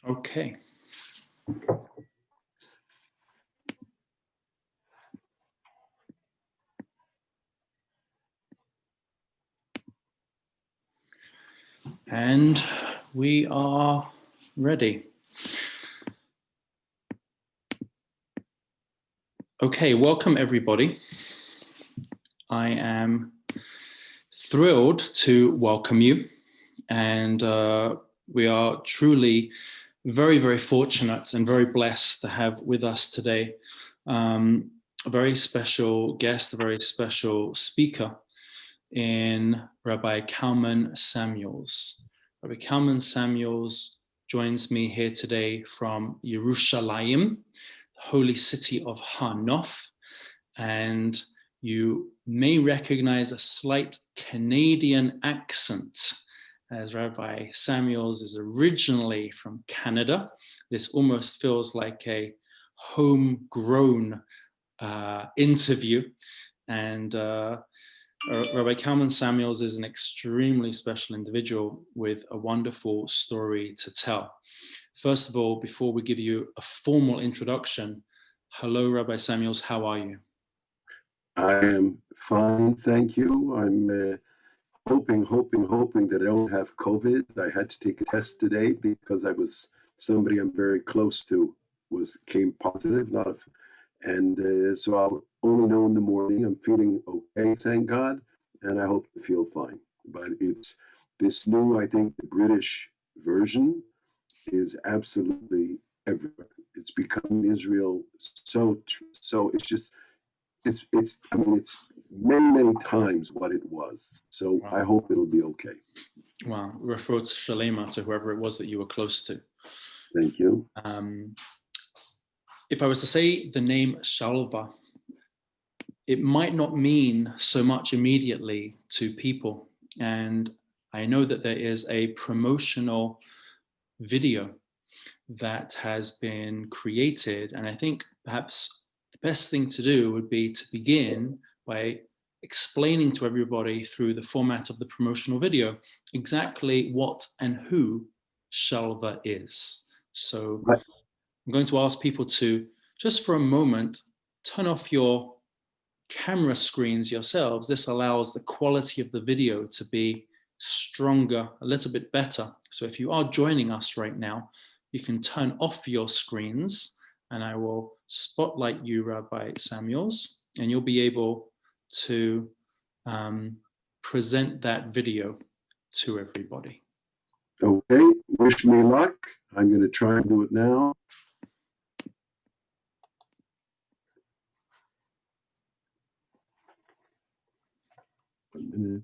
Okay. And we are ready. Okay, welcome everybody. I am thrilled to welcome you, and we are truly very, very fortunate and very blessed to have with us today a very special guest, a very special speaker in Rabbi Kalman Samuels. Rabbi Kalman Samuels joins me here today from Yerushalayim, the holy city of Hanof, and you may recognize a slight Canadian accent, as Rabbi Samuels is originally from Canada. This almost feels like a homegrown interview, and Rabbi Kalman Samuels is an extremely special individual with a wonderful story to tell. First of all, before we give you a formal introduction, hello, Rabbi Samuels, how are you? I am fine, thank you. I'm hoping that I don't have COVID. I had to take a test today because somebody I'm very close to came positive, so I'll only know in the morning. I'm feeling okay, thank God, and I hope to feel fine. But it's this new, I think the British version is absolutely everywhere. It's become Israel so it's just it's many times what it was. So wow. I hope it'll be okay. Wow. Referred to Shalema, to whoever it was that you were close to. Thank you. If I was to say the name Shalva, it might not mean so much immediately to people. And I know that there is a promotional video that has been created. And I think perhaps the best thing to do would be to begin by explaining to everybody through the format of the promotional video exactly what and who Shalva is. So I'm going to ask people to, just for a moment, turn off your camera screens yourselves. This allows the quality of the video to be stronger, a little bit better. So if you are joining us right now, you can turn off your screens and I will spotlight you, Rabbi Samuels, and you'll be able to present that video to everybody. Okay, wish me luck. I'm going to try and do it now. One minute.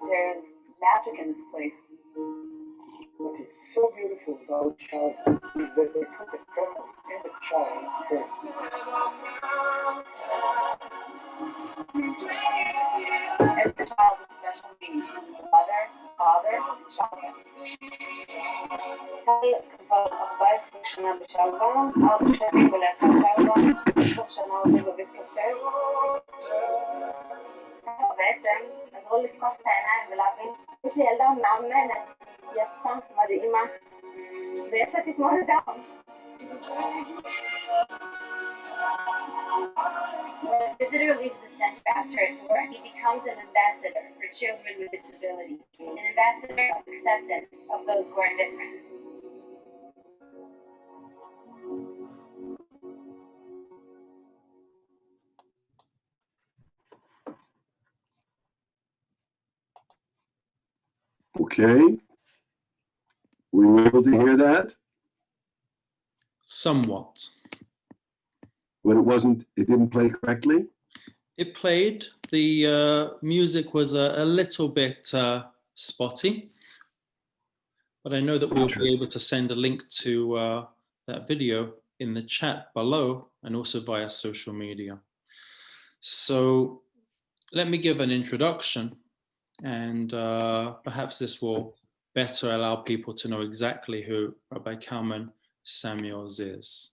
There's magic in this place. What is so beautiful about Shalva is that they put the family and the child first. Every child with special needs, the mother, father, and child. هل كفر 14 سنة بشالفا 4 سنين بلاقي شالفا 3 سنوات ببيت كفر בעצם עזרו לפקוח את העיניים ולהבין יש לי ילדה מאמנת, יפה, מדהימה ויש לה תסמונת דאון. When a visitor leaves the center after a tour, he becomes an ambassador for children with disabilities, an ambassador of acceptance of those who are different. Okay. Were you able to hear that? Somewhat. But it didn't play correctly? It played. The music was a little bit spotty, but I know that we'll be able to send a link to that video in the chat below and also via social media. So let me give an introduction and perhaps this will better allow people to know exactly who Rabbi Kalman Samuels is.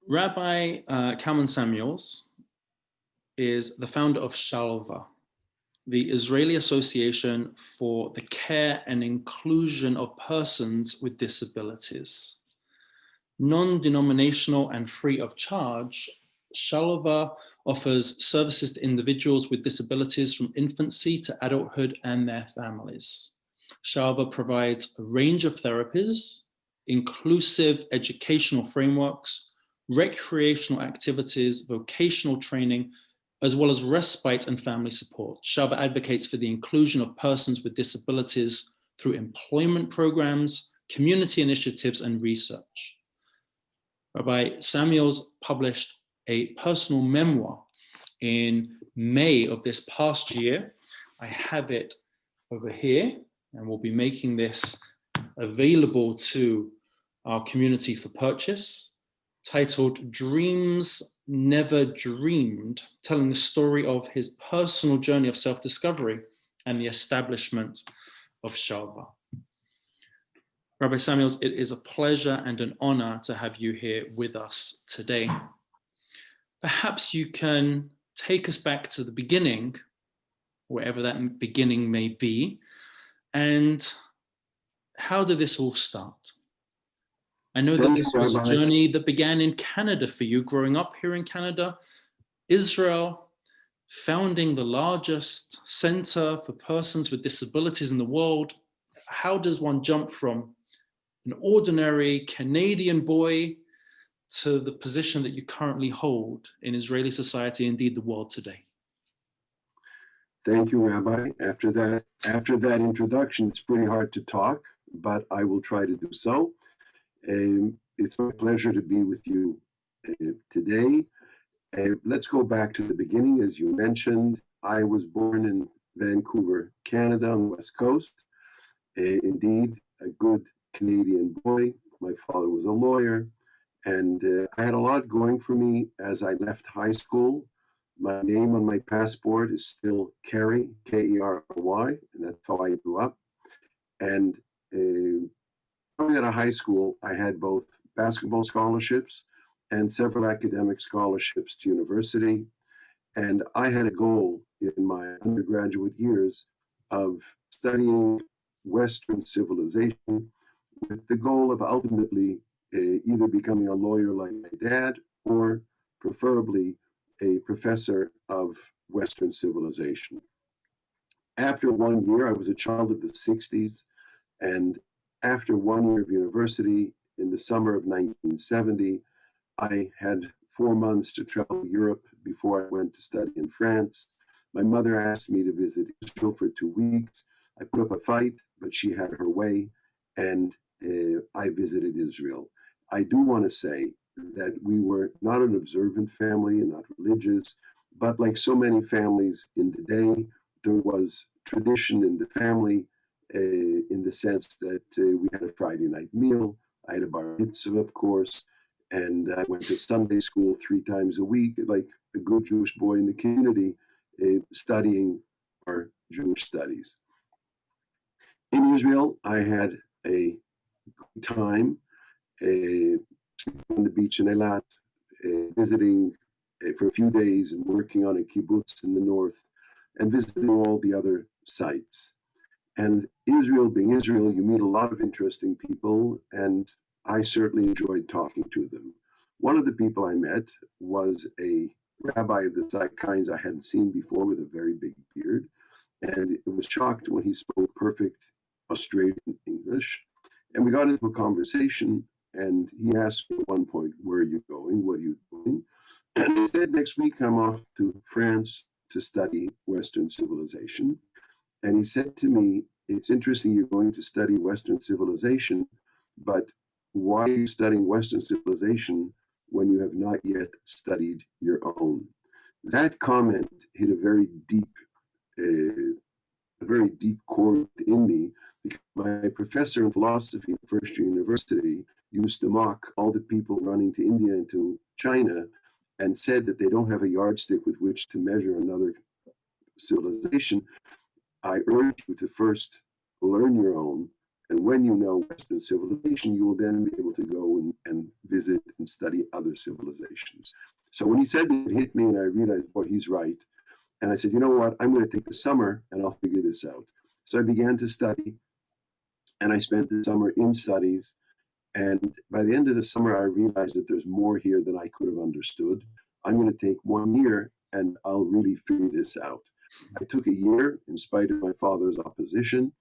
Rabbi Kalman Samuels is the founder of Shalva, the Israeli Association for the Care and Inclusion of Persons with Disabilities. Non-denominational and free of charge, Shalva offers services to individuals with disabilities from infancy to adulthood and their families. Shalva provides a range of therapies, inclusive educational frameworks, recreational activities, vocational training, as well as respite and family support. Shalva advocates for the inclusion of persons with disabilities through employment programs, community initiatives, and research. Rabbi Samuels published a personal memoir in May of this past year. I have it over here, and we'll be making this available to our community for purchase, titled Dreams Never Dreamed, telling the story of his personal journey of self-discovery and the establishment of Shalva. Rabbi Samuels, it is a pleasure and an honor to have you here with us today. Perhaps you can take us back to the beginning, wherever that beginning may be, and how did this all start? I know that this was a journey that began in Canada for you, growing up here in Canada, Israel, founding the largest center for persons with disabilities in the world. How does one jump from an ordinary Canadian boy to the position that you currently hold in Israeli society, indeed the world today? Thank you, Rabbi. After that introduction, it's pretty hard to talk, but I will try to do so. It's my pleasure to be with you today. Let's go back to the beginning. As you mentioned, I was born in Vancouver, Canada, on the West Coast. Indeed, a good Canadian boy. My father was a lawyer, and I had a lot going for me as I left high school. My name on my passport is still Kerry, K-E-R-R-Y, and that's how I grew up. And coming out of high school, I had both basketball scholarships and several academic scholarships to university. And I had a goal in my undergraduate years of studying Western civilization with the goal of ultimately either becoming a lawyer like my dad or preferably a professor of Western civilization. After 1 year, I was a child of the 60s, and after 1 year of university in the summer of 1970, I had 4 months to travel Europe before I went to study in France. My mother asked me to visit Israel for 2 weeks. I put up a fight, but she had her way, and I visited Israel. I do want to say that we were not an observant family and not religious, but like so many families in the day, there was tradition in the family in the sense that we had a Friday night meal. I had a bar mitzvah, of course, and I went to Sunday school 3 times a week, like a good Jewish boy in the community, studying our Jewish studies. In Israel, I had a good time on the beach in Eilat, visiting for a few days and working on a kibbutz in the north, and visiting all the other sites. And Israel being Israel, you meet a lot of interesting people, and I certainly enjoyed talking to them. One of the people I met was a rabbi of the kinds I hadn't seen before with a very big beard, and it was shocked when he spoke perfect Australian English. And we got into a conversation, and he asked me at one point, "Where are you going? What are you doing?" And I said, "Next week I'm off to France to study Western civilization." And he said to me, "It's interesting you're going to study Western civilization, but why are you studying Western civilization when you have not yet studied your own?" That comment hit a very deep chord in me, because my professor in philosophy at first year university used to mock all the people running to India and to China and said that they don't have a yardstick with which to measure another civilization, I urge you to first learn your own. And when you know Western civilization, you will then be able to go and visit and study other civilizations. So when he said that, it hit me, and I realized, boy, he's right. And I said, you know what? I'm going to take the summer and I'll figure this out. So I began to study, and I spent the summer in studies. And by the end of the summer, I realized that there's more here than I could have understood. I'm going to take 1 year and I'll really figure this out. I took a year in spite of my father's opposition.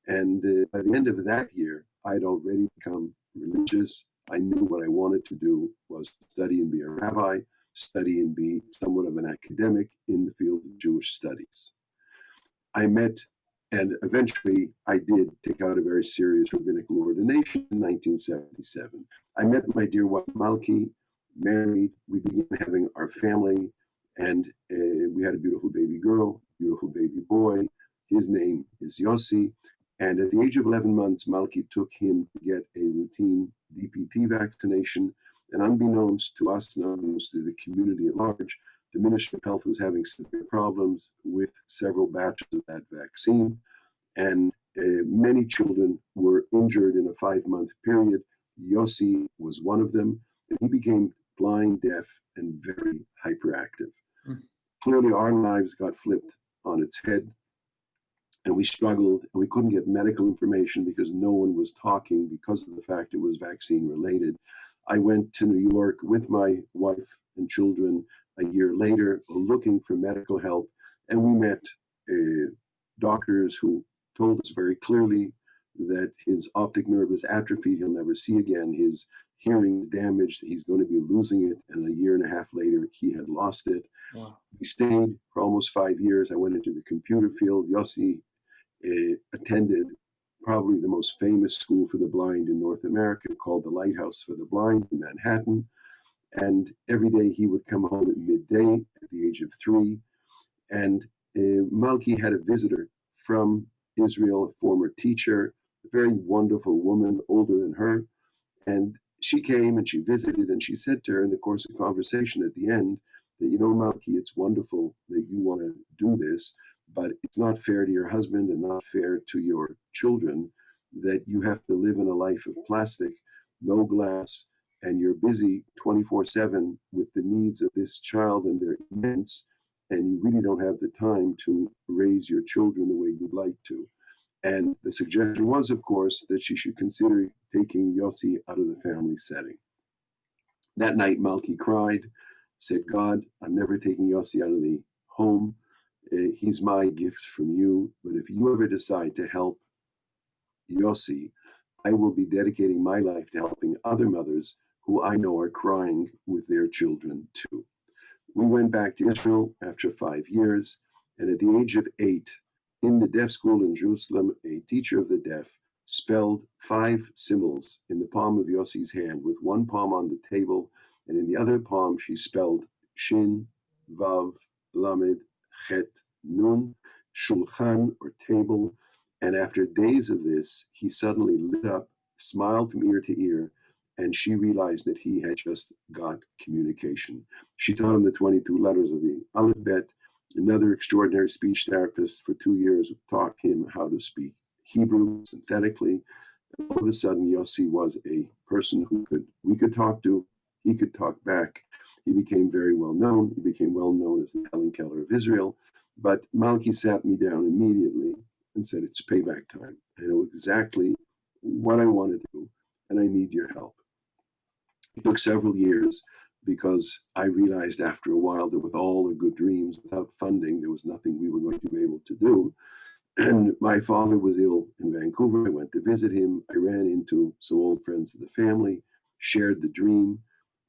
And by the end of that year, I'd already become religious. I knew what I wanted to do was to study and be a rabbi, study and be somewhat of an academic in the field of Jewish studies. I met, and eventually I did take out a very serious rabbinical ordination in 1977. I met my dear wife Malki, married, we began having our family, and we had a beautiful baby girl, beautiful baby boy. His name is Yossi. And at the age of 11 months, Malki took him to get a routine DPT vaccination. And unbeknownst to us, and unbeknownst to the community at large, the Ministry of Health was having severe problems with several batches of that vaccine. And many children were injured in a 5-month period. Yossi was one of them. And he became blind, deaf, and very hyperactive. Clearly, our lives got flipped on its head. And we struggled, and we couldn't get medical information because no one was talking because of the fact it was vaccine related. I went to New York with my wife and children a year later looking for medical help, and we met doctors who told us very clearly that his optic nerve is atrophied, he'll never see again, his hearing is damaged, he's going to be losing it, and a year and a half later he had lost it. Wow. We stayed for almost 5 years. I went into the computer field. Yossi attended probably the most famous school for the blind in North America called the Lighthouse for the Blind in Manhattan. And every day he would come home at midday at the age of 3. And Malki had a visitor from Israel, a former teacher, a very wonderful woman, older than her. And she came and she visited, and she said to her in the course of conversation at the end that, you know, Malki, it's wonderful that you want to do this, but it's not fair to your husband and not fair to your children that you have to live in a life of plastic, no glass, and you're busy 24/7 with the needs of this child, and they're immense, and you really don't have the time to raise your children the way you'd like to. And the suggestion was, of course, that she should consider taking Yossi out of the family setting. That night, Malki cried, said, God, I'm never taking Yossi out of the home. He's my gift from you. But if you ever decide to help Yossi, I will be dedicating my life to helping other mothers who I know are crying with their children too. We went back to Israel after 5 years. And at the age of 8, in the deaf school in Jerusalem, a teacher of the deaf spelled 5 symbols in the palm of Yossi's hand, with one palm on the table, and in the other palm she spelled Shin, Vav, Lamed, Chet, Nun, Shulchan, or table. And after days of this, he suddenly lit up, smiled from ear to ear, and she realized that he had just got communication. She taught him the 22 letters of the alphabet. Another extraordinary speech therapist for 2 years taught him how to speak Hebrew synthetically. And all of a sudden, Yossi was a person who we could talk to, he could talk back. He became very well known. He became well known as the Helen Keller of Israel. But Malki sat me down immediately and said, it's payback time. I know exactly what I want to do, and I need your help. It took several years because I realized after a while that with all the good dreams, without funding, there was nothing we were going to be able to do. And my father was ill in Vancouver. I went to visit him. I ran into some old friends of the family, shared the dream,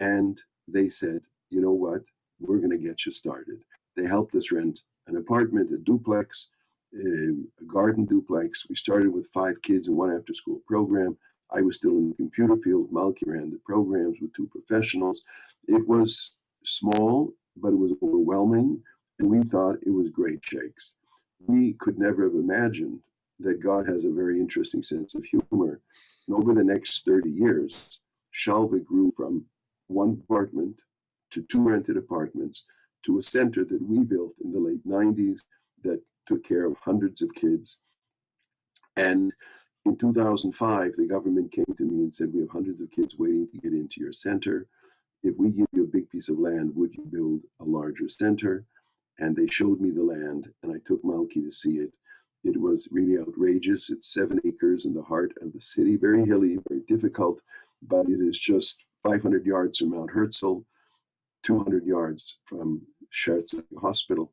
and they said, you know what, we're going to get you started. They helped us rent an apartment, a duplex, a garden duplex. We started with 5 kids in one after-school program. I was still in the computer field. Malki ran the programs with 2 professionals. It was small, but it was overwhelming, and we thought it was great shakes. We could never have imagined that God has a very interesting sense of humor. And over the next 30 years, Shalva grew from 1 apartment to 2 rented apartments to a center that we built in the late 90s that took care of hundreds of kids. And in 2005, the government came to me and said, we have hundreds of kids waiting to get into your center. If we give you a big piece of land, would you build a larger center? And they showed me the land, and I took Malki to see it. It was really outrageous. It's 7 acres in the heart of the city, very hilly, very difficult, but it is just 500 yards from Mount Herzl, 200 yards from Scherz Hospital.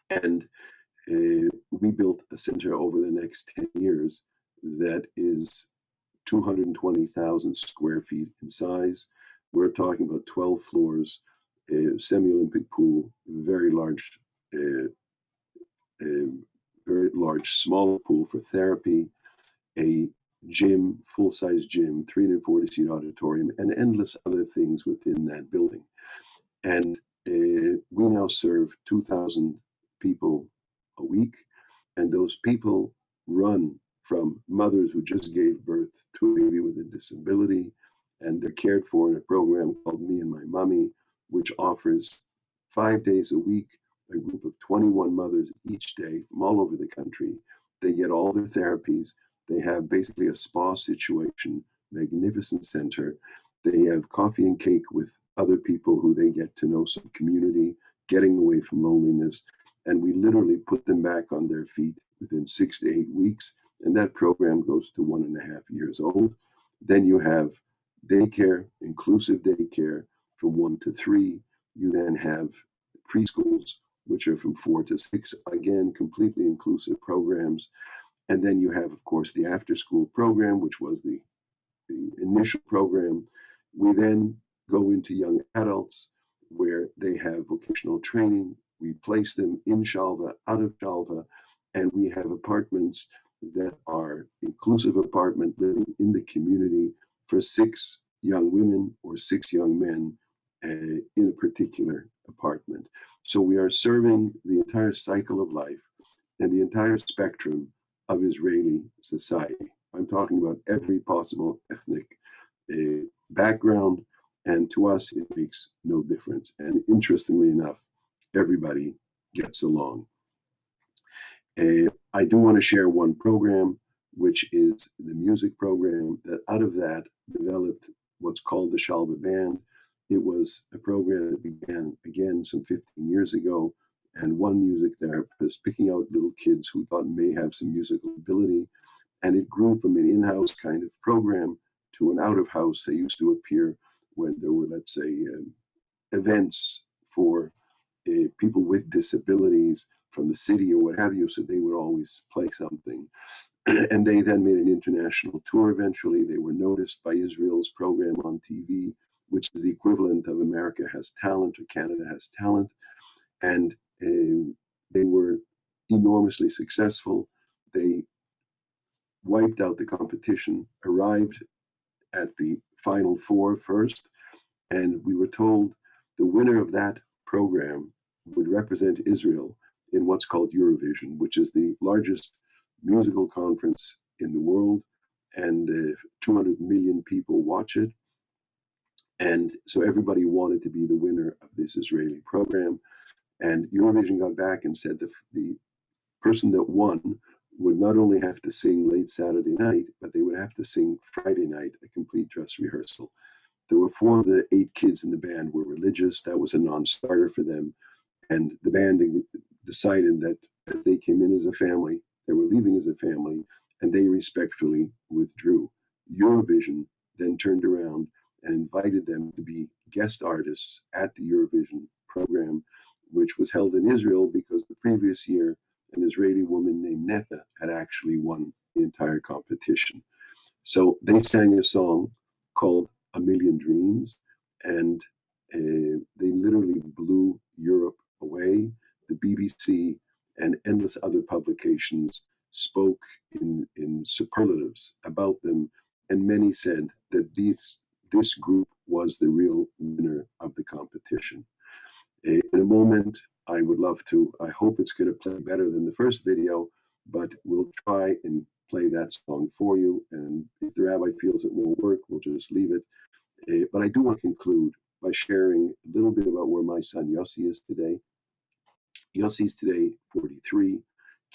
And we built a center over the next 10 years that is 220,000 square feet in size. We're talking about 12 floors, a semi-Olympic pool, very large small pool for therapy, a gym, full-size gym, 340-seat auditorium, and endless other things within that building. And we now serve 2,000 people a week, and those people run from mothers who just gave birth to a baby with a disability, and they're cared for in a program called Me and My Mommy, which offers 5 days a week, a group of 21 mothers each day from all over the country. They get all their therapies. They have basically a spa situation, magnificent center. They have coffee and cake with other people who they get to know, some community, getting away from loneliness. And we literally put them back on their feet within 6 to 8 weeks. And that program goes to 1.5 years old. Then you have daycare, inclusive daycare from 1 to 3. You then have preschools, which are from 4 to 6, again, completely inclusive programs. And then you have, of course, the after school program, which was the initial program. We then go into young adults where they have vocational training. We place them in Shalva, out of Shalva, and we have apartments that are inclusive apartment living in the community for 6 young women or 6 young men in a particular apartment. So we are serving the entire cycle of life and the entire spectrum of Israeli society. I'm talking about every possible ethnic background, and to us, it makes no difference. And interestingly enough, everybody gets along. I do want to share one program, which is the music program, that out of that developed what's called the Shalva Band. It was a program that began, again, some 15 years ago, and one music therapist picking out little kids who thought may have some musical ability. And it grew from an in-house kind of program to an out-of-house. They used to appear when there were, let's say, events for people with disabilities from the city or what have you, so they would always play something. And they then made an international tour eventually. They were noticed by Israel's program on TV, which is the equivalent of America Has Talent or Canada Has Talent. And they were enormously successful. They wiped out the competition, arrived at the final 4 first, and we were told the winner of that program would represent Israel in what's called Eurovision, which is the largest musical conference in the world, and 200 million people watch it. And so everybody wanted to be the winner of this Israeli program. And Eurovision got back and said the person that won would not only have to sing late Saturday night, but they would have to sing Friday night, a complete dress rehearsal. There were 4 of the 8 kids in the band were religious. That was a non-starter for them. And the band decided that as they came in as a family, they were leaving as a family, and they respectfully withdrew. Eurovision then turned around and invited them to be guest artists at the Eurovision program, which was held in Israel because the previous year, an Israeli woman named Netta had actually won the entire competition. So they sang a song called A Million Dreams, and they literally blew Europe away. The BBC and endless other publications spoke in superlatives about them, and many said that this group was the real winner of the competition. In a moment, I would love to, I hope it's going to play better than the first video, but we'll try and play that song for you. And if the rabbi feels it won't work, we'll just leave it. But I do want to conclude by sharing a little bit about where my son Yossi is today. Yossi's today 43,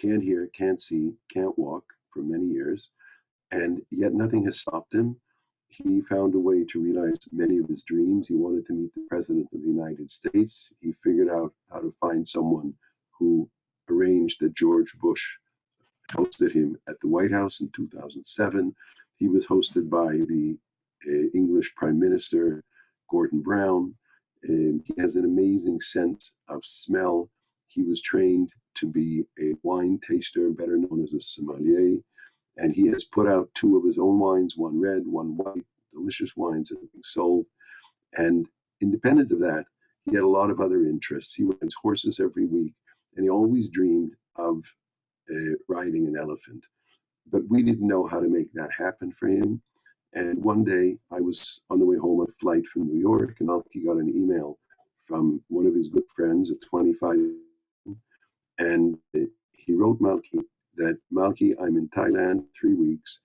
can't hear, can't see, can't walk for many years, and yet nothing has stopped him. He found a way to realize many of his dreams. He wanted to meet the President of the United States. He figured out how to find someone who arranged that George Bush hosted him at the White House in 2007. He was hosted by the English Prime Minister, Gordon Brown. He has an amazing sense of smell. He was trained to be a wine taster, better known as a sommelier. And he has put out two of his own wines, one red, one white, delicious wines that are being sold. And independent of that, he had a lot of other interests. He rides horses every week, and he always dreamed of riding an elephant. But we didn't know how to make that happen for him. And one day I was on the way home on a flight from New York, and Malki got an email from one of his good friends at 25. And he wrote Malki that, Malki, I'm in Thailand 3 weeks.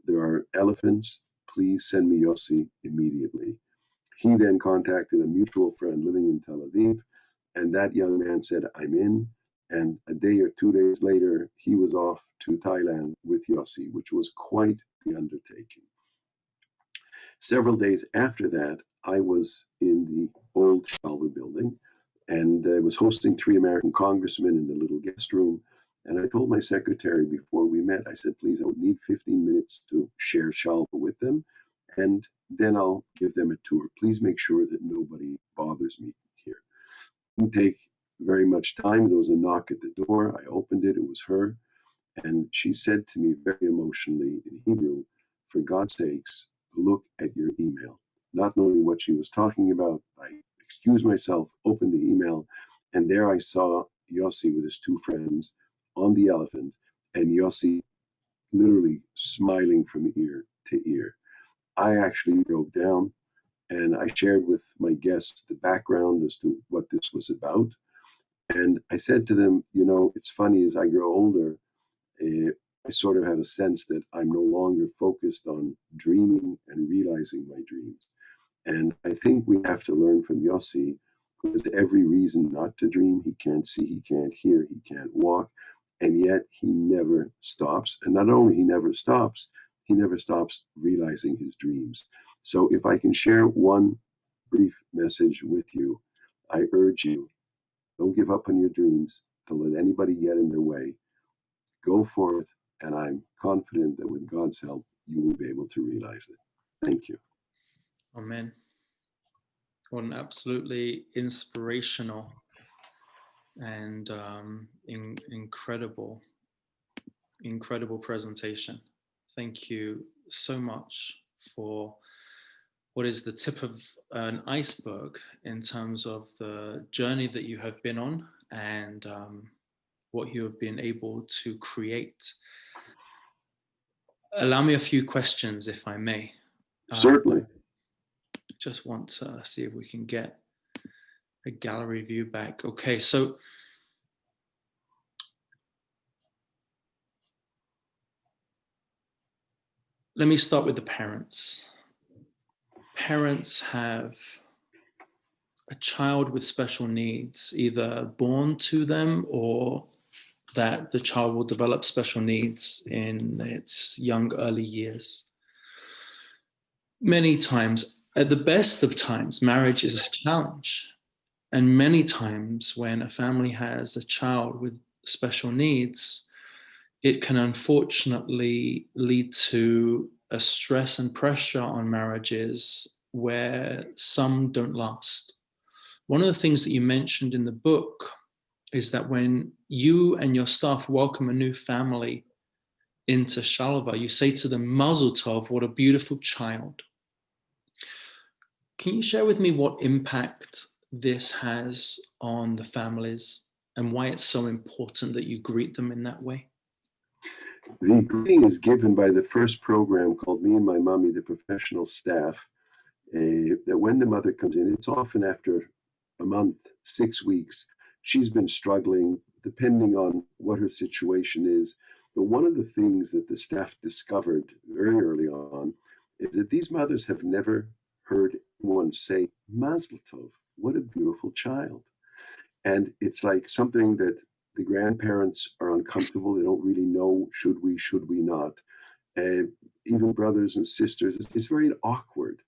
There are elephants. Please send me Yossi immediately. He then contacted a mutual friend living in Tel Aviv, and that young man said, I'm in. And a day or 2 days later, he was off to Thailand with Yossi, which was quite the undertaking. Several days after that, I was in the old Shalva building, and I was hosting 3 American congressmen in the little guest room. And I told my secretary before we met, I said, please, I would need 15 minutes to share Shalva with them, and then I'll give them a tour. Please make sure that nobody bothers me here. It didn't take very much time. There was a knock at the door. I opened it. It was her. And she said to me very emotionally in Hebrew, for God's sakes, look at your email. Not knowing what she was talking about, I excused myself, opened the email, and there I saw Yossi with his 2 friends on the elephant, and Yossi literally smiling from ear to ear. I actually broke down, and I shared with my guests the background as to what this was about. And I said to them, it's funny, as I grow older, I sort of have a sense that I'm no longer focused on dreaming and realizing my dreams. And I think we have to learn from Yossi, who has every reason not to dream. He can't see, he can't hear, he can't walk, and yet he never stops. And not only he never stops realizing his dreams. So if I can share one brief message with you, I urge you, don't give up on your dreams. Don't let anybody get in their way. Go forth, and I'm confident that with God's help, you will be able to realize it. Thank you. Amen. What an absolutely inspirational and incredible presentation. Thank you so much for what is the tip of an iceberg in terms of the journey that you have been on and what you have been able to create. Allow me a few questions, if I may. Certainly. Just want to see if we can get a gallery view back. Okay, so let me start with the parents. Parents have a child with special needs, either born to them or that the child will develop special needs in its young, early years. Many times, at the best of times, marriage is a challenge. And many times when a family has a child with special needs, it can unfortunately lead to a stress and pressure on marriages where some don't last. One of the things that you mentioned in the book is that when you and your staff welcome a new family into Shalva, you say to them, Mazel Tov, what a beautiful child. Can you share with me what impact this has on the families and why it's so important that you greet them in that way? The greeting is given by the first program called Me and My Mommy, the professional staff, that when the mother comes in, it's often after a month, 6 weeks. She's been struggling, depending on what her situation is. But one of the things that the staff discovered very early on is that these mothers have never heard anyone say, Mazel Tov, what a beautiful child. And it's like something that the grandparents are uncomfortable. They don't really know, should we not? Even brothers and sisters, it's very awkward.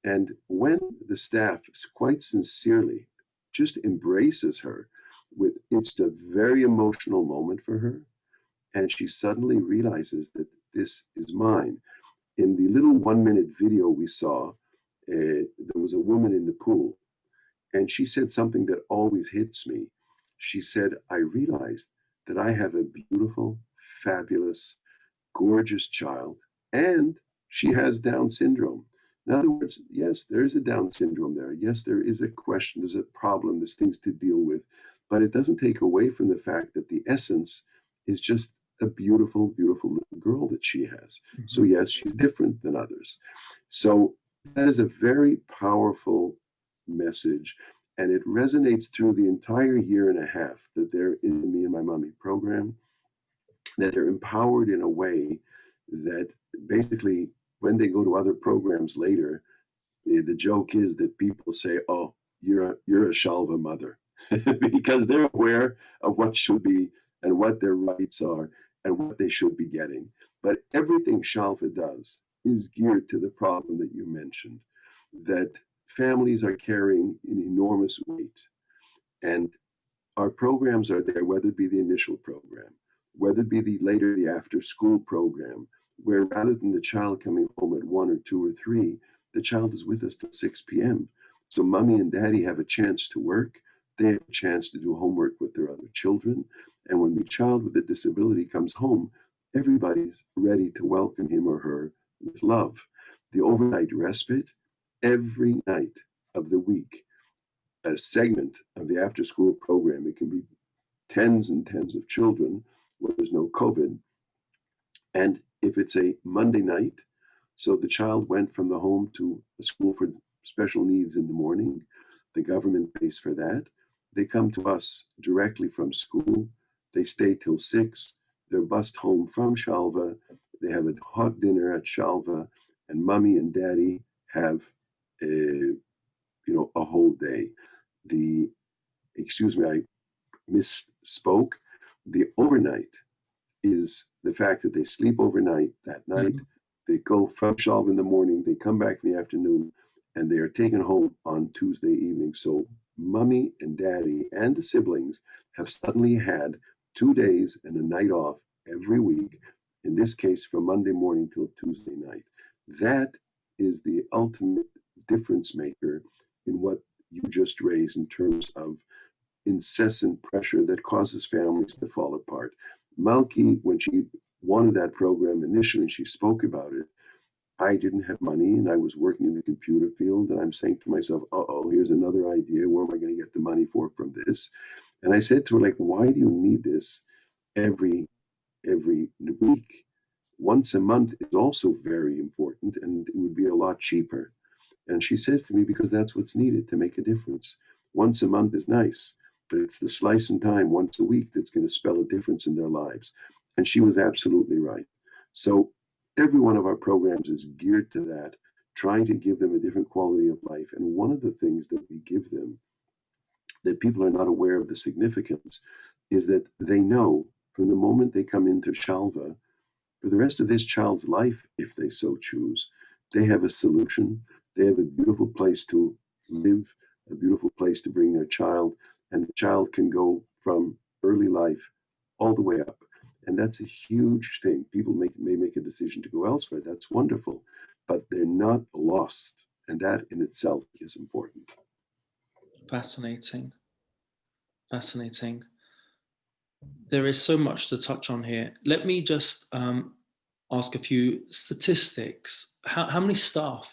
And when the staff quite sincerely just embraces her with, it's a very emotional moment for her. And she suddenly realizes that this is mine. In the little 1-minute video we saw, there was a woman in the pool, and she said something that always hits me. She said, I realized that I have a beautiful, fabulous, gorgeous child, and she has Down syndrome. In other words, yes, there is a Down syndrome there. Yes, there is a question, there's a problem, there's things to deal with, but it doesn't take away from the fact that the essence is just a beautiful, beautiful little girl that she has. Mm-hmm. So yes, she's different than others. So that is a very powerful message, and it resonates through the entire year and a half that they're in the Me and My Mommy program, that they're empowered in a way that basically when they go to other programs later, the joke is that people say, oh, you're a Shalva mother, because they're aware of what should be and what their rights are and what they should be getting. But everything Shalva does is geared to the problem that you mentioned, that families are carrying an enormous weight. And our programs are there, whether it be the initial program, whether it be the after school program, where rather than the child coming home at 1 or 2 or 3, the child is with us till 6 p.m. So mommy and daddy have a chance to work. They have a chance to do homework with their other children. And when the child with a disability comes home, everybody's ready to welcome him or her with love. The overnight respite, every night of the week, a segment of the after school program. It can be tens and tens of children where there's no COVID. And if it's a Monday night, so the child went from the home to a school for special needs in the morning, the government pays for that. They come to us directly from school. They stay till 6. They're bused home from Shalva. They have a hot dinner at Shalva, and mommy and daddy have a whole day. I misspoke. The overnight is the fact that they sleep overnight that night. Mm-hmm. They go from Shalva in the morning, they come back in the afternoon, and they are taken home on Tuesday evening. So mommy and daddy and the siblings have suddenly had 2 days and a night off every week, in this case from Monday morning till Tuesday night. That is the ultimate difference maker in what you just raised in terms of incessant pressure that causes families to fall apart. Malki, when she wanted that program initially, she spoke about it. I didn't have money and I was working in the computer field, and I'm saying to myself, here's another idea. Where am I going to get the money from this? And I said to her, why do you need this every week? Once a month is also very important, and it would be a lot cheaper. And she says to me, because that's what's needed to make a difference. Once a month is nice, but it's the slice in time once a week that's going to spell a difference in their lives. And she was absolutely right. So every one of our programs is geared to that, trying to give them a different quality of life. And one of the things that we give them that people are not aware of the significance is that they know from the moment they come into Shalva, for the rest of this child's life, if they so choose, they have a solution. They have a beautiful place to live, a beautiful place to bring their child, and the child can go from early life all the way up. And that's a huge thing. People may make a decision to go elsewhere. That's wonderful, but they're not lost. And that in itself is important. Fascinating. Fascinating. There is so much to touch on here. Let me just ask a few statistics. How many staff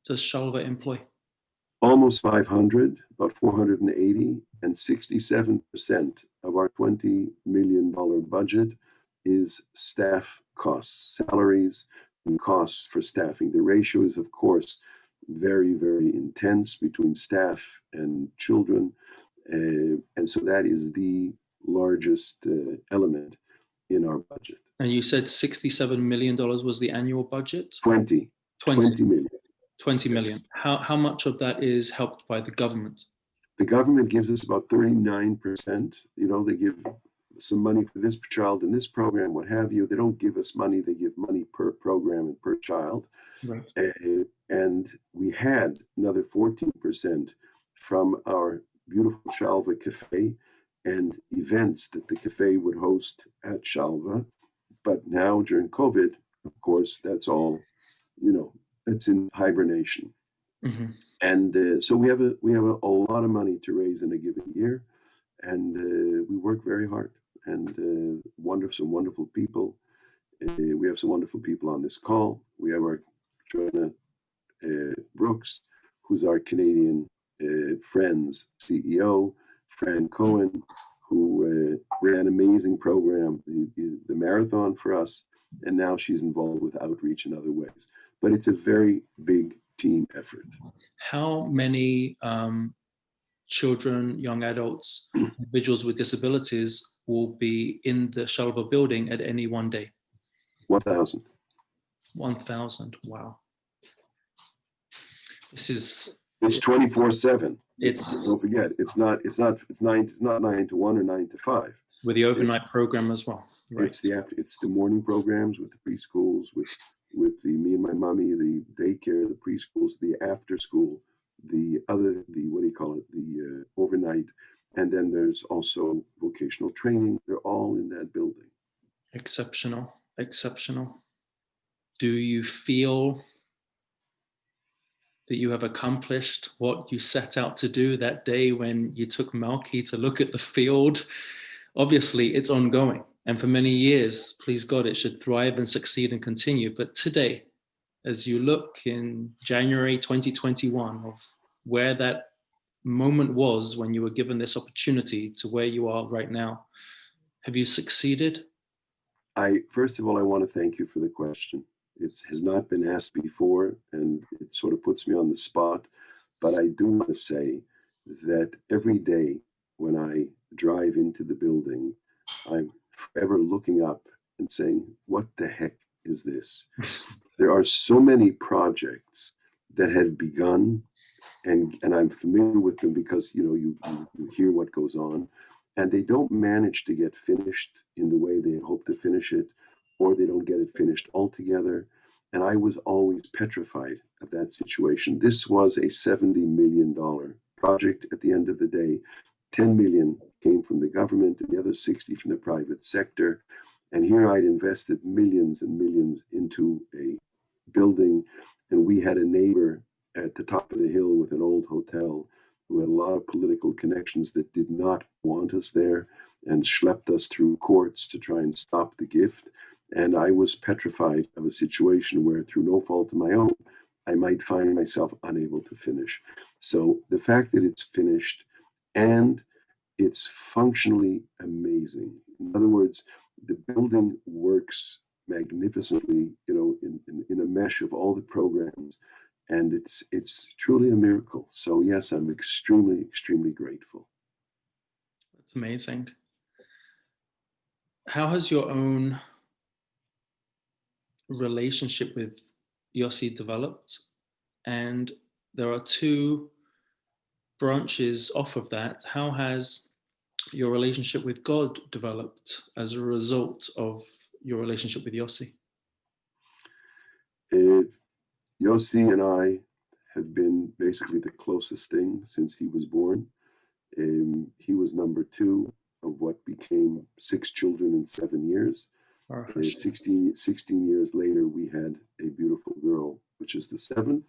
does Shalva employ? Almost 500, about 480, and 67% of our $20 million budget is staff costs, salaries and costs for staffing. The ratio is, of course, very, very intense between staff and children. And so that is the largest element in our budget. And you said $67 million was the annual budget? 20 million. 20 million. How much of that is helped by the government? The government gives us about 39%. They give some money for this child in this program, what have you. They don't give us money. They give money per program and per child. Right. And we had another 14% from our beautiful Shalva Cafe and events that the cafe would host at Shalva. But now during COVID, of course, that's all, it's in hibernation. Mm-hmm. And so we have a lot of money to raise in a given year, and we work very hard. And some wonderful people. We have some wonderful people on this call. We have our Joanna Brooks, who's our Canadian Friends CEO, Fran Cohen, who ran an amazing program, the marathon for us, and now she's involved with outreach in other ways. But it's a very big team effort. How many children, young adults, individuals with disabilities will be in the Shalva building at any one day? 1,000. 1,000. Wow. It's 24/7. It's Don't forget, it's not 9 to 1 or 9 to 5. With the overnight program as well. Right. It's the morning programs with the preschools, with the me and my mommy, the daycare, the preschools, the after school, the overnight, and then there's also vocational training. They're all in that building. Exceptional. Do you feel that you have accomplished what you set out to do that day when you took Malky to look at the field? Obviously, it's ongoing. And for many years, please God, it should thrive and succeed and continue. But today, as you look in January 2021 of where that moment was when you were given this opportunity to where you are right now, have you succeeded? First of all, I want to thank you for the question. It has not been asked before, and it sort of puts me on the spot. But I do want to say that every day when I drive into the building, I'm forever looking up and saying, what the heck is this? There are so many projects that have begun, and I'm familiar with them because you hear what goes on, and they don't manage to get finished in the way they hope to finish it, or they don't get it finished altogether. And I was always petrified of that situation. This was a $70 million project at the end of the day. 10 million came from the government and the other 60 from the private sector. And here I'd invested millions and millions into a building. And we had a neighbor at the top of the hill with an old hotel who had a lot of political connections that did not want us there and schlepped us through courts to try and stop the gift. And I was petrified of a situation where, through no fault of my own, I might find myself unable to finish. So the fact that it's finished and it's functionally amazing. In other words, the building works magnificently, in a mesh of all the programs, and it's truly a miracle. So yes, I'm extremely, extremely grateful. That's amazing. How has your own relationship with Yossi developed? And there are two branches off of that. How has your relationship with God developed as a result of your relationship with Yossi? Yossi and I have been basically the closest thing since he was born. He was number 2 of what became 6 children in 7 years. 16 years later, we had a beautiful girl, which is the 7th.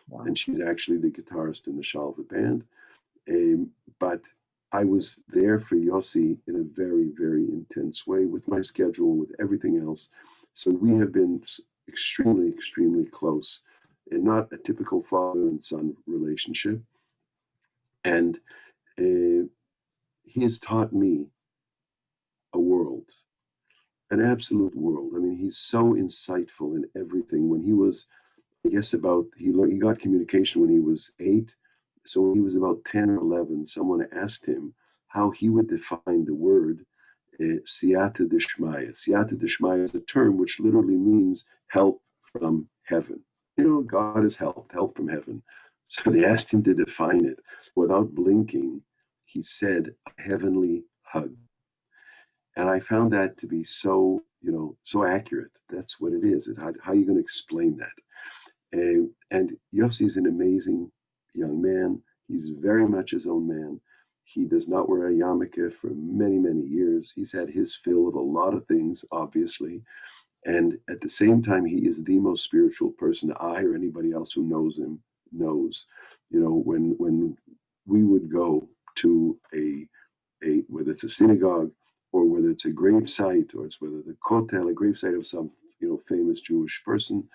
Wow. And she's actually the guitarist in the Shalva Band. But I was there for Yossi in a very, very intense way with my schedule, with everything else. So we have been extremely, extremely close, and not a typical father and son relationship. And he has taught me a world, an absolute world. I mean, he's so insightful in everything. When he was, I guess he got communication when he was 8. So when he was about 10 or 11, someone asked him how he would define the word siyata dishmaya. Siyata dishmaya is a term which literally means help from heaven. God is help from heaven. So they asked him to define it. Without blinking, he said a heavenly hug. And I found that to be so, so accurate. That's what it is. How are you going to explain that? And Yossi is an amazing young man. He's very much his own man. He does not wear a yarmulke for many, many years. He's had his fill of a lot of things, obviously. And at the same time, he is the most spiritual person I or anybody else who knows him knows. When we would go to a whether it's a synagogue or whether it's a grave site, or it's whether the kotel, a grave site of some famous Jewish person,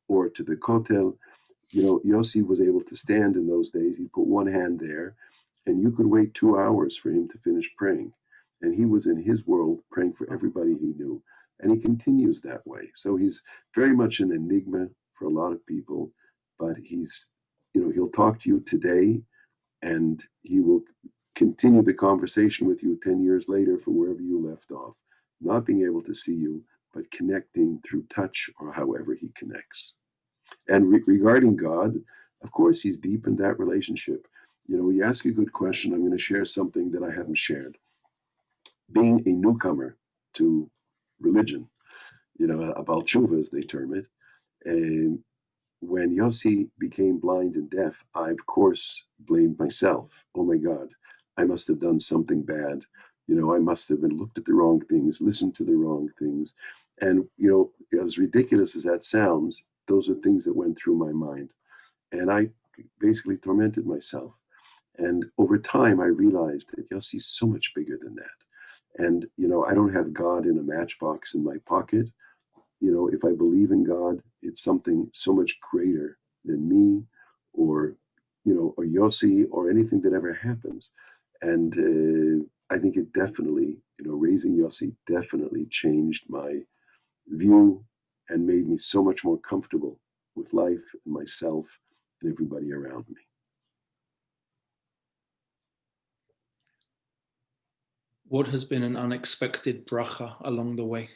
or to the kotel, Yossi was able to stand in those days. He put one hand there, and you could wait 2 hours for him to finish praying. And he was in his world praying for everybody he knew. And he continues that way. So he's very much an enigma for a lot of people, but he'll talk to you today, and he will continue the conversation with you 10 years later from wherever you left off, not being able to see you, but connecting through touch or however he connects. And regarding God, of course, he's deepened that relationship. You ask a good question. I'm going to share something that I haven't shared. Being a newcomer to religion, about tshuva, as they term it, when Yossi became blind and deaf, I, of course, blamed myself. Oh my God, I must have done something bad. I must have been looked at the wrong things, listened to the wrong things. And, as ridiculous as that sounds, those are things that went through my mind. And I basically tormented myself. And over time, I realized that Yossi's so much bigger than that. And, I don't have God in a matchbox in my pocket. If I believe in God, it's something so much greater than me or Yossi or anything that ever happens. And I think it definitely, raising Yossi definitely changed my view and made me so much more comfortable with life and myself and everybody around me. What has been an unexpected bracha along the way?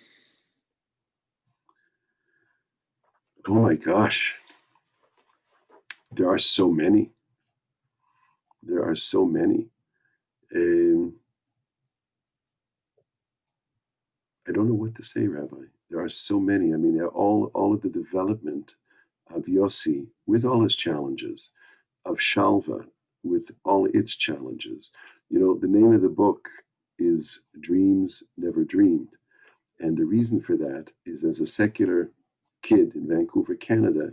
Oh my gosh. There are so many. There are so many. I don't know what to say, Rabbi. There are so many. I mean, all of the development of Yossi with all his challenges, of Shalva with all its challenges. The name of the book is Dreams Never Dreamed. And the reason for that is, as a secular kid in Vancouver, Canada,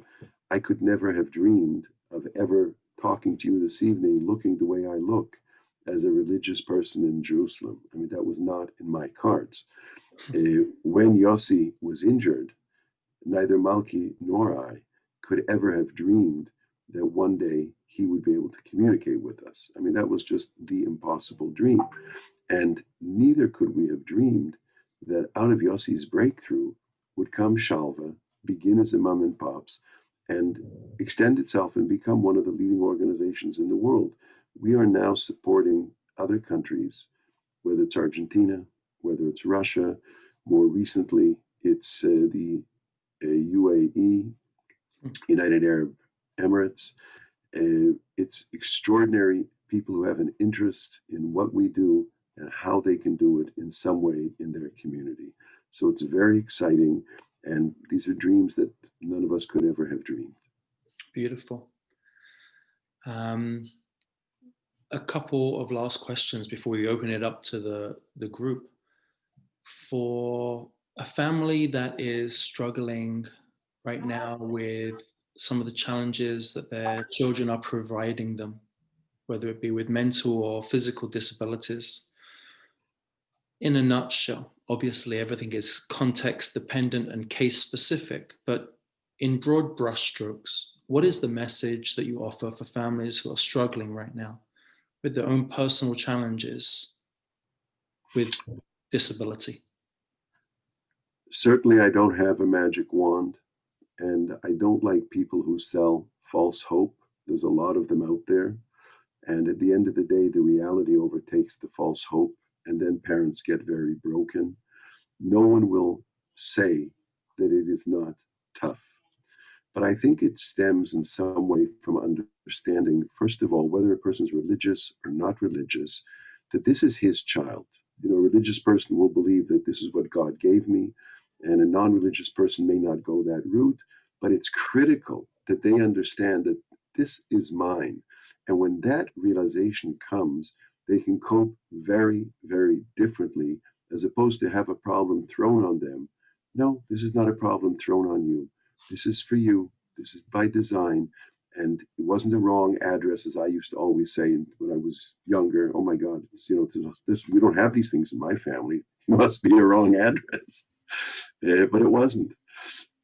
I could never have dreamed of ever talking to you this evening looking the way I look as a religious person in Jerusalem. I mean, that was not in my cards. When Yossi was injured, neither Malki nor I could ever have dreamed that one day he would be able to communicate with us. I mean, that was just the impossible dream. And neither could we have dreamed that out of Yossi's breakthrough would come Shalva, begin as a mom and pops, and extend itself and become one of the leading organizations in the world. We are now supporting other countries, whether it's Argentina, whether it's Russia. More recently, it's the UAE, United Arab Emirates. It's extraordinary people who have an interest in what we do and how they can do it in some way in their community. So it's very exciting. And these are dreams that none of us could ever have dreamed. Beautiful. A couple of last questions before we open it up to the group. For a family that is struggling right now with some of the challenges that their children are providing them, whether it be with mental or physical disabilities, in a nutshell, obviously everything is context dependent and case specific, but in broad brushstrokes, what is the message that you offer for families who are struggling right now with their own personal challenges with disability? Certainly, I don't have a magic wand, and I don't like people who sell false hope. There's a lot of them out there. And at the end of the day, the reality overtakes the false hope, and then parents get very broken. No one will say that it is not tough. But I think it stems in some way from understanding, first of all, whether a person is religious or not religious, that this is his child. A religious person will believe that this is what God gave me, and a non-religious person may not go that route, but it's critical that they understand that this is mine. And when that realization comes, they can cope very, very differently, as opposed to have a problem thrown on them. No, this is not a problem thrown on you. This is for you. This is by design. And it wasn't a wrong address, as I used to always say when I was younger. Oh my God, we don't have these things in my family. It must be a wrong address. But it wasn't.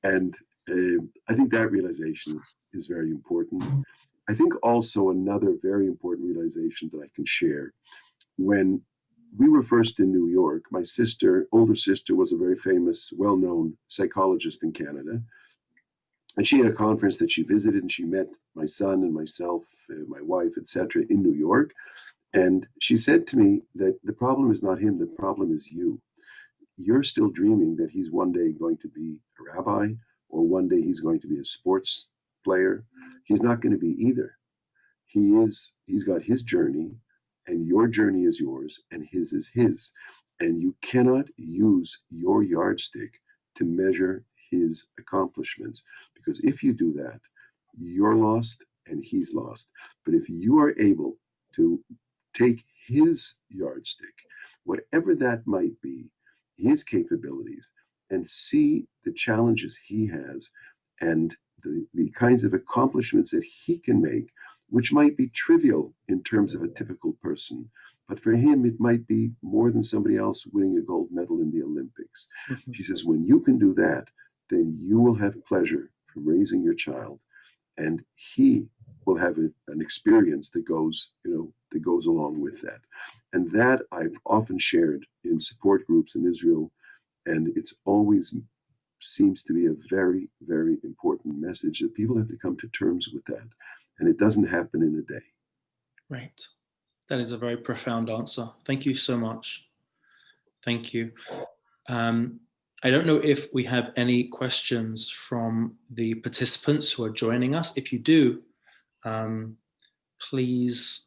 And I think that realization is very important. I think also another very important realization that I can share, when we were first in New York, my older sister, was a very famous, well-known psychologist in Canada. And she had a conference that she visited, and she met my son and myself, my wife, etc., in New York. And she said to me that the problem is not him, the problem is you. You're still dreaming that he's one day going to be a rabbi, or one day he's going to be a sports player. He's not going to be either. He's got his journey, and your journey is yours, and his is his. And you cannot use your yardstick to measure his accomplishments, because if you do that, you're lost and he's lost. But if you are able to take his yardstick, whatever that might be, his capabilities, and see the challenges he has and the kinds of accomplishments that he can make, which might be trivial in terms of a typical person, but for him, it might be more than somebody else winning a gold medal in the Olympics. Mm-hmm. She says, when you can do that, then you will have pleasure from raising your child, and he will have an experience that goes along with that. And that I've often shared in support groups in Israel, and it's always seems to be a very, very important message that people have to come to terms with that. And it doesn't happen in a day. Right. That is a very profound answer. Thank you so much. Thank you. I don't know if we have any questions from the participants who are joining us. If you do, please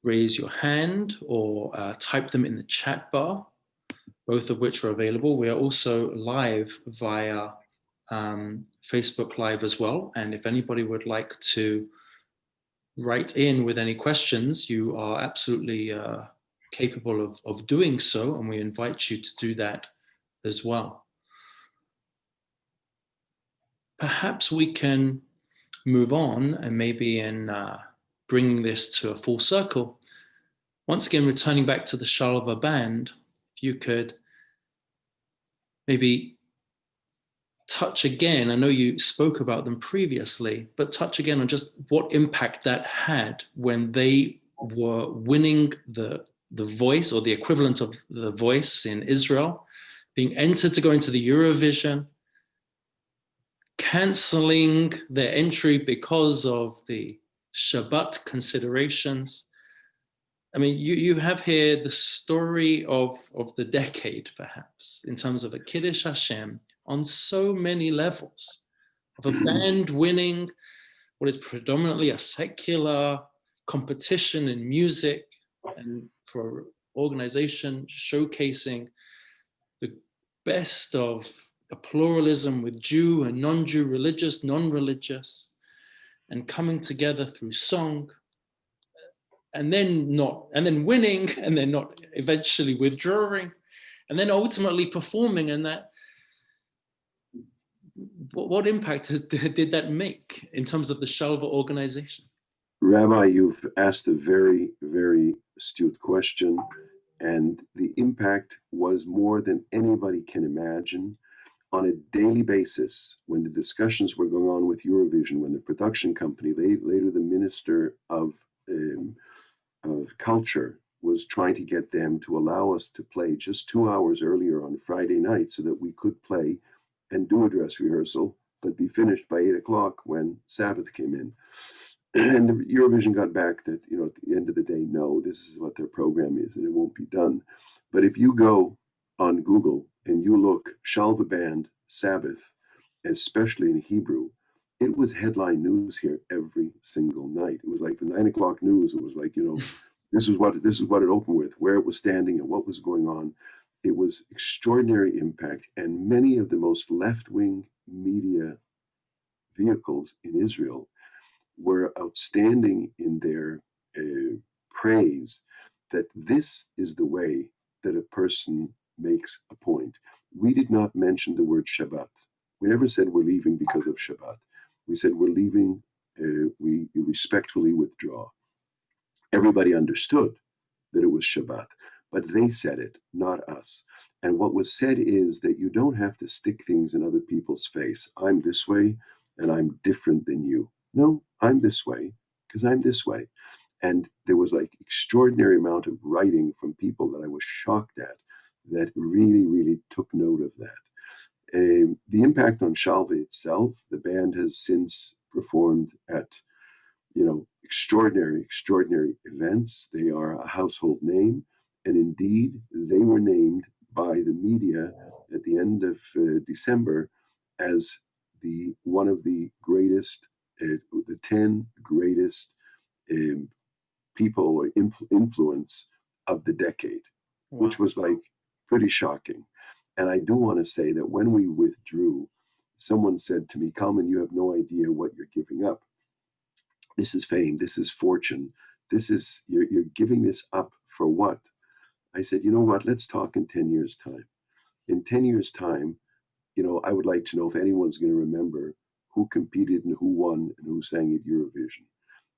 raise your hand or type them in the chat bar, both of which are available. We are also live via Facebook Live as well. And if anybody would like to write in with any questions, you are absolutely capable of doing so, and we invite you to do that as well. Perhaps we can move on, and maybe in bringing this to a full circle, once again, returning back to the Shalva Band, if you could maybe touch again, I know you spoke about them previously, but touch again on just what impact that had when they were winning the Voice, or the equivalent of the Voice in Israel, being entered to go into the Eurovision, canceling their entry because of the Shabbat considerations. I mean, you have here the story of the decade, perhaps, in terms of a Kiddush Hashem on so many levels, of a band winning what is predominantly a secular competition in music, and for organization showcasing the best of a pluralism with Jew and non-Jew, religious, non-religious, and coming together through song, and then winning, and then not eventually withdrawing, and then ultimately performing. And that, what impact did that make in terms of the Shalva organization? Rabbi, you've asked a very, very astute question, and the impact was more than anybody can imagine. On a daily basis, when the discussions were going on with Eurovision, when the production company, later the Minister of Culture, was trying to get them to allow us to play just 2 hours earlier on Friday night so that we could play and do a dress rehearsal, but be finished by 8 o'clock when Sabbath came in. And the Eurovision got back that, at the end of the day, no, this is what their program is and it won't be done. But if you go on Google and you look Shalva Band Sabbath, especially in Hebrew, it was headline news here every single night. It was like the 9 o'clock news. It was like, This is what it opened with, where it was standing and what was going on. It was extraordinary impact, and many of the most left-wing media vehicles in Israel were outstanding in their praise that this is the way that a person makes a point. We did not mention the word Shabbat. We never said we're leaving because of Shabbat. We said we're leaving, we respectfully withdraw. Everybody understood that it was Shabbat, but they said it, not us. And what was said is that you don't have to stick things in other people's face. I'm this way and I'm different than you. No, I'm this way because I'm this way. And there was like extraordinary amount of writing from people that I was shocked at that really, really took note of that. The impact on Shalva itself, the band has since performed at extraordinary, extraordinary events. They are a household name. And indeed, they were named by the media at the end of December as one of the greatest, the 10 greatest people or influence of the decade, wow, which was like pretty shocking. And I do want to say that when we withdrew, someone said to me, Kalman, you have no idea what you're giving up. This is fame, this is fortune, this is, you're giving this up for what? I said, you know what, let's talk in 10 years' time. In 10 years' time, I would like to know if anyone's going to remember who competed and who won and who sang at Eurovision.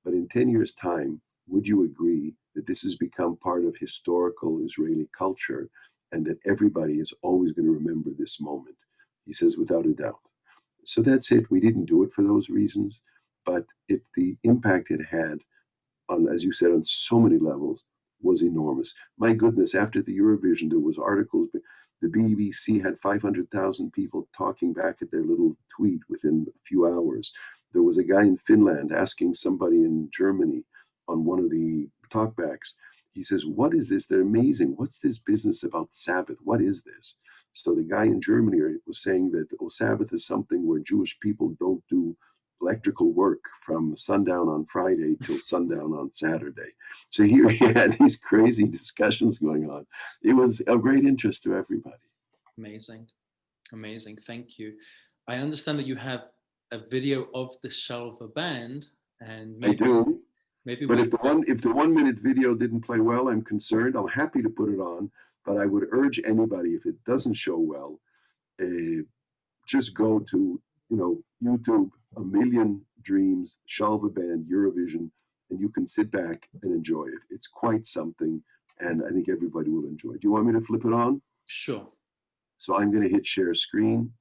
But in 10 years' time, would you agree that this has become part of historical Israeli culture and that everybody is always going to remember this moment? He says, without a doubt. So that's it. We didn't do it for those reasons, but the impact it had on, as you said, on so many levels was enormous. My goodness, after the Eurovision, there was articles. The BBC had 500,000 people talking back at their little tweet within a few hours. There was a guy in Finland asking somebody in Germany on one of the talkbacks. He says, what is this? They're amazing. What's this business about Sabbath? What is this? So the guy in Germany was saying that Sabbath is something where Jewish people don't do electrical work from sundown on Friday till sundown on Saturday. So here he had these crazy discussions going on. It was of great interest to everybody. Amazing. Amazing. Thank you. I understand that you have a video of the Shalva Band, and I do. Maybe but if the 1 minute video didn't play well, I'm concerned. I'm happy to put it on, but I would urge anybody, if it doesn't show well, just go to YouTube, A Million Dreams, Shalva Band, Eurovision, and you can sit back and enjoy it. It's quite something, and I think everybody will enjoy it. Do you want me to flip it on? Sure. So I'm going to hit share screen.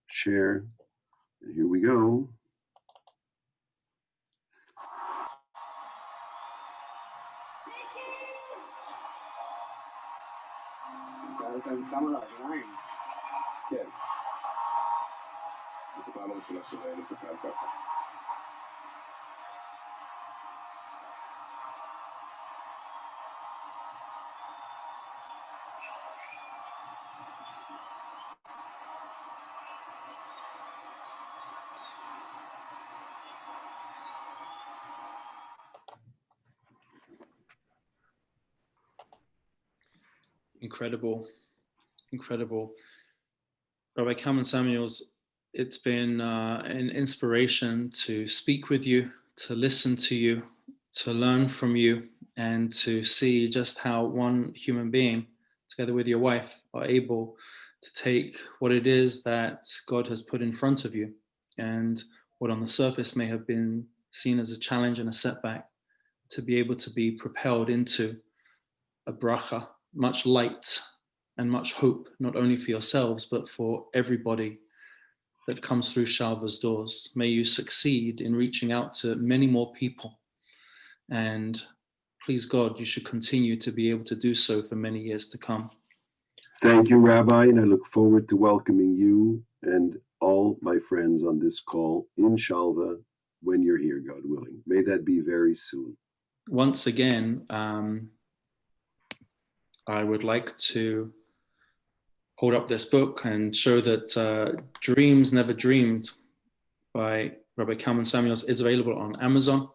Share. And here we go. Kerry. הפעם הראשונה שראינו את הקהל ככה. Incredible. Incredible. Rabbi Kalman Samuels, it's been an inspiration to speak with you, to listen to you, to learn from you, and to see just how one human being, together with your wife, are able to take what it is that God has put in front of you and what on the surface may have been seen as a challenge and a setback, to be able to be propelled into a bracha, much light and much hope, not only for yourselves, but for everybody that comes through Shalva's doors. May you succeed in reaching out to many more people. And please God, you should continue to be able to do so for many years to come. Thank you, Rabbi, and I look forward to welcoming you and all my friends on this call in Shalva when you're here, God willing. May that be very soon. Once again, I would like to hold up this book and show that Dreams Never Dreamed by Rabbi Kalman Samuels is available on Amazon.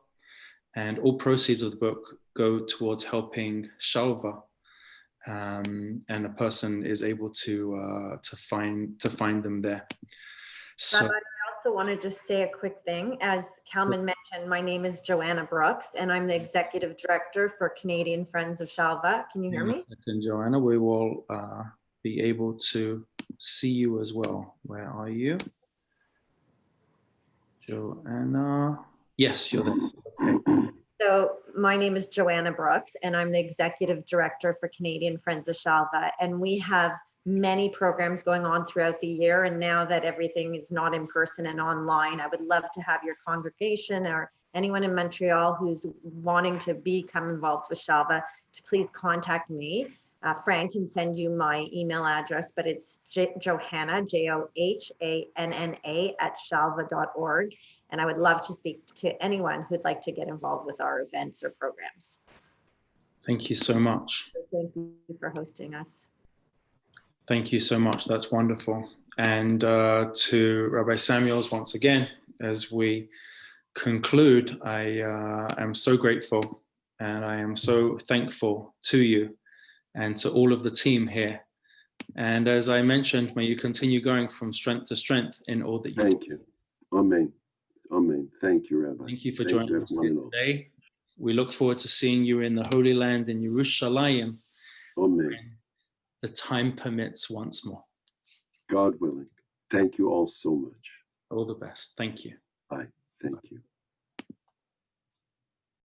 And all proceeds of the book go towards helping Shalva, and a person is able to find them there. So, Rabbi, I also want to just say a quick thing. As Kalman mentioned, my name is Joanna Brooks, and I'm the Executive Director for Canadian Friends of Shalva. Can you hear me? And Joanna, we will be able to see you as well. Where are you? Joanna. Yes, you're there. Okay. So my name is Joanna Brooks, and I'm the Executive Director for Canadian Friends of Shalva. And we have many programs going on throughout the year. And now that everything is not in person and online, I would love to have your congregation or anyone in Montreal who's wanting to become involved with Shalva to please contact me. Frank can send you my email address, but it's Johanna, Johanna @shalva.org. And I would love to speak to anyone who'd like to get involved with our events or programs. Thank you so much. Thank you for hosting us. Thank you so much. That's wonderful. And to Rabbi Samuels, once again, as we conclude, I am so grateful and I am so thankful to you and to all of the team here. And as I mentioned, may you continue going from strength to strength in all that you do. Thank you. Amen. Amen. Thank you, Rabbi. Thank you for joining us here today. We look forward to seeing you in the Holy Land in Yerushalayim. Amen. When the time permits once more. God willing. Thank you all so much. All the best. Thank you. Bye. Thank you.